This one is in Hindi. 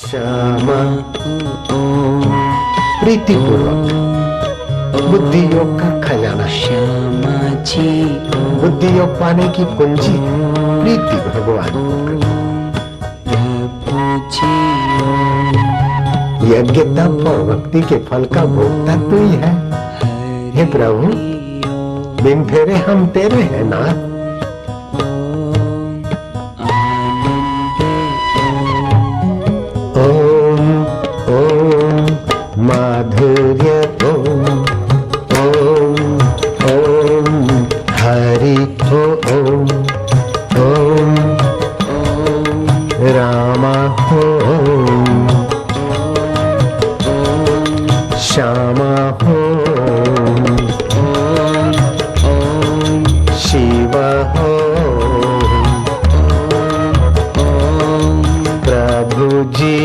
श्यामा प्रीतिपूर्वक बुद्धि योग का खजाना। श्यामा जी बुद्धि योग पाने की कुंजी प्रीति भगवान को करना। प्रभु जी यज्ञ तप और भक्ति के फल का भोक्ता तू ही है। हे प्रभु, बिन फेरे हम तेरे हैं नाथ। ओम ओम माधुर्य ओम ओम ओम हरि ओम ओम रामा ओम श्यामा ओम शिव ओम प्रभु जी